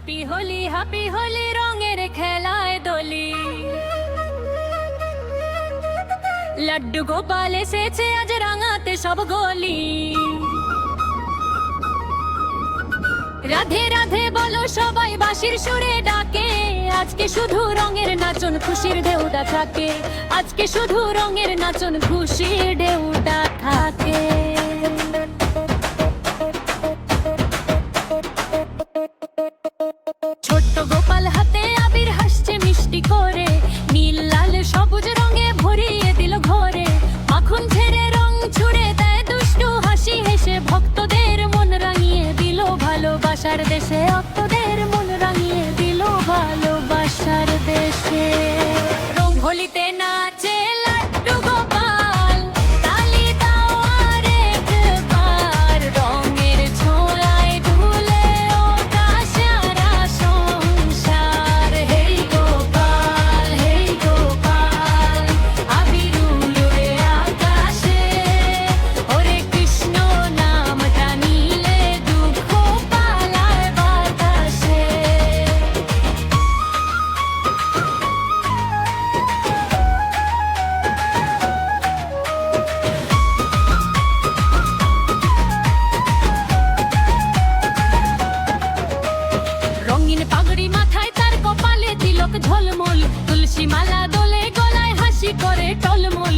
Happy Holi রঙের খেলায় দোলি। লাড্ডু গোপাল এসেছে আজ রাঙাতে সব গলি। রাধে রাধে বলো সবাই বাঁশির সুরে ডাকে। আজকে শুধু রঙের নাচন খুশির ঢেউটা থাকে। আজকে শুধু রঙের নাচন খুশির ঢেউটা থাকে। ছোট্ট গোপাল হাতে আবির হাসছে মিষ্টি করে। নীল লাল সবুজ রঙে ভরিয়ে দিল ঘরে। মাখন ছেড়ে রং ছুড়ে দেয় দুষ্টু হাসি হেসে। ভক্তদের মন রাঙিয়ে দিল ভালোবাসার দেশে। ভক্তদের মন রাঙিয়ে দিল ভালোবাসার দেশে। রং হোলিতে নাচে লাড্ডু গোপাল। তালি দাও আরেকবার। রঙের ছোঁয়ায় ঢুলে ওঠা সারা সংসার। হেই গোপাল আবির উড়ে আকাশে। হরে কৃষ্ণ নামটা নিলে দুঃখ পালায় বাতাসে। রঙিন পাগড়ি মাথায় তার কপালে তিলক ঝলমল। তুলসী মালা দোলে গলায় হাসি করে টলমল।